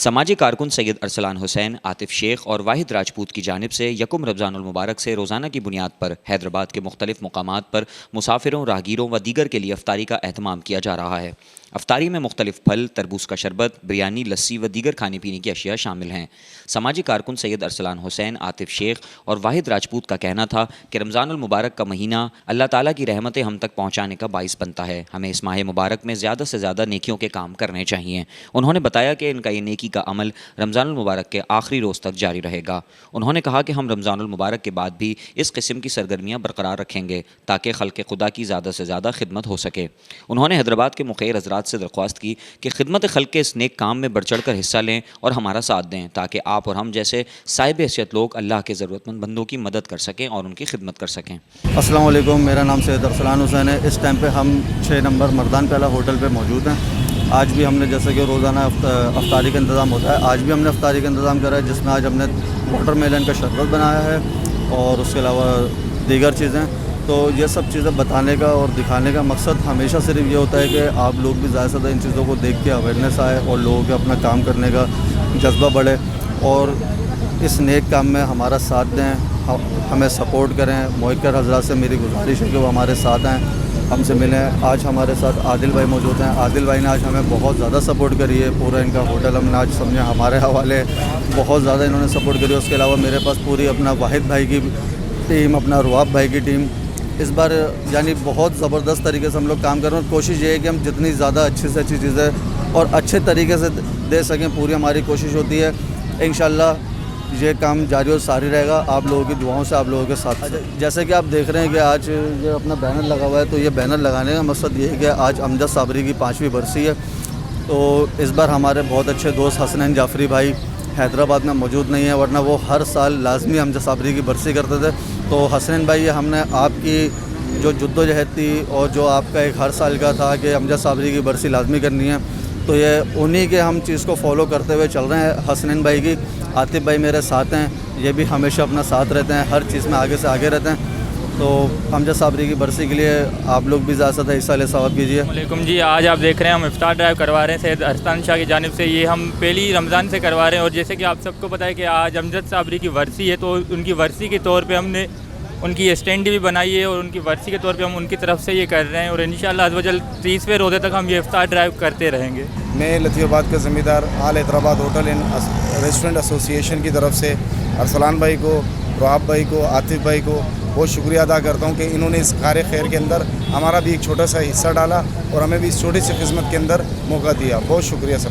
سماجی کارکن سید ارسلان حسین، عاطف شیخ اور واحد راجپوت کی جانب سے یکم رمضان المبارک سے روزانہ کی بنیاد پر حیدرآباد کے مختلف مقامات پر مسافروں، راہگیروں و دیگر کے لیے افطاری کا اہتمام کیا جا رہا ہے۔ افطاری میں مختلف پھل، تربوز کا شربت، بریانی، لسی و دیگر کھانے پینے کی اشیاء شامل ہیں۔ سماجی کارکن سید ارسلان حسین، عاطف شیخ اور واحد راجپوت کا کہنا تھا کہ رمضان المبارک کا مہینہ اللہ تعالیٰ کی رحمتیں ہم تک پہنچانے کا باعث بنتا ہے۔ ہمیں اس ماہ مبارک میں زیادہ سے زیادہ نیکیوں کے کام کرنے چاہیے۔ انہوں نے بتایا کہ ان کا یہ نیکی کا عمل رمضان المبارک کے آخری روز تک جاری رہے گا۔ انہوں نے کہا کہ ہم رمضان المبارک کے بعد بھی اس قسم کی سرگرمیاں برقرار رکھیں گے تاکہ خلق خدا کی زیادہ سے زیادہ خدمت ہو سکے۔ انہوں نے حیدرآباد کے مخیر حضرات سے درخواست کی کہ خدمت خلق کے اس نیک کام میں بڑھ چڑھ کر حصہ لیں اور ہمارا ساتھ دیں تاکہ آپ اور ہم جیسے صاحب حیثیت لوگ اللہ کے ضرورت مند بندوں کی مدد کر سکیں اور ان کی خدمت کر سکیں۔ السلام علیکم، میرا نام سید ارسلان حسین ہے۔ اس ٹائم پہ ہم 6 نمبر مردان پہلا ہوٹل پہ موجود ہیں۔ آج بھی ہم نے جیسے کہ روزانہ افطاری کا انتظام ہوتا ہے، آج بھی ہم نے افطاری کا انتظام کرا ہے، جس میں آج ہم نے واٹر میلن کا شربت بنایا ہے اور اس کے علاوہ دیگر چیزیں۔ تو یہ سب چیزیں بتانے کا اور دکھانے کا مقصد ہمیشہ صرف یہ ہوتا ہے کہ آپ لوگ بھی زیادہ سے زیادہ ان چیزوں کو دیکھ کے اویئرنیس آئے اور لوگوں کے اپنا کام کرنے کا جذبہ بڑھے اور اس نیک کام میں ہمارا ساتھ دیں، ہمیں سپورٹ کریں۔ موکر حضرات سے میری گزارش ہے کہ وہ ہمارے ساتھ آئیں، ہم سے ملیں۔ آج ہمارے ساتھ عادل بھائی موجود ہیں۔ عادل بھائی نے آج ہمیں بہت زیادہ سپورٹ کری ہے، پورا ان کا ہوٹل ہم نے آج سمجھے ہمارے حوالے بہت زیادہ انہوں نے سپورٹ کری ہے۔ اس کے علاوہ میرے پاس پوری اپنا واحد بھائی کی ٹیم، اپنا رواب بھائی کی ٹیم اس بار یعنی بہت زبردست طریقے سے ہم لوگ کام کر رہے ہیں۔ کوشش یہ ہے کہ ہم جتنی زیادہ اچھی سے اچھی چیزیں اور اچھے طریقے سے دے سکیں، پوری ہماری کوشش ہوتی ہے۔ انشاءاللہ یہ کام جاری و ساری رہے گا، آپ لوگوں کی دعاؤں سے، آپ لوگوں کے ساتھ۔ جیسے کہ آپ دیکھ رہے ہیں کہ آج یہ اپنا بینر لگا ہوا ہے، تو یہ بینر لگانے کا مقصد یہ ہے کہ آج امجد صابری کی 5ویں برسی ہے۔ تو اس بار ہمارے بہت اچھے دوست حسنین جعفری بھائی حیدرآباد میں موجود نہیں ہیں، ورنہ وہ ہر سال لازمی امجد صابری کی برسی کرتے تھے۔ تو حسنین بھائی، یہ ہم نے آپ کی جو جد و جہد تھی اور جو آپ کا ایک ہر سال کا تھا کہ امجد صابری کی برسی لازمی کرنی ہے، تو یہ انہی کے ہم چیز کو فالو کرتے ہوئے چل رہے ہیں۔ حسنین بھائی کی، عاطف بھائی میرے ساتھ ہیں، یہ بھی ہمیشہ اپنا ساتھ رہتے ہیں، ہر چیز میں آگے سے آگے رہتے ہیں۔ تو امجد صابری کی برسی کے لیے آپ لوگ بھی زیادہ سے زیادہ حصہ لے ثواب کیجیے۔ وعلیکم جی، آج آپ دیکھ رہے ہیں ہم افطار ڈرائیو کروا رہے ہیں سید ارسلان شاہ کی جانب سے۔ یہ ہم پہلی رمضان سے کروا رہے ہیں اور جیسے کہ آپ سب کو پتہ ہے کہ آج امجد صابری کی ورثی ہے، تو ان کی ورثی کے طور پہ ہم نے ان کی اسٹینڈ بھی بنائی ہے اور ان کی ورثی کے طور پہ ہم ان کی طرف سے یہ کر رہے ہیں اور انشاءاللہ عز و جل 30ویں روزے تک ہم یہ افطار ڈرائیو کرتے رہیں گے۔ میں لطیف آباد کا ذمہ دار آل حیدرآباد ہوٹل اینڈ ریسٹورنٹ ایسوسی ایشن کی طرف سے ارسلان بھائی کو، رواب بھائی کو، عاطف بھائی کو بہت شکریہ ادا کرتا ہوں کہ انہوں نے اس کار خیر کے اندر ہمارا بھی ایک چھوٹا سا حصہ ڈالا اور ہمیں بھی اس چھوٹی سی خدمت کے اندر موقع دیا۔ بہت شکریہ سر۔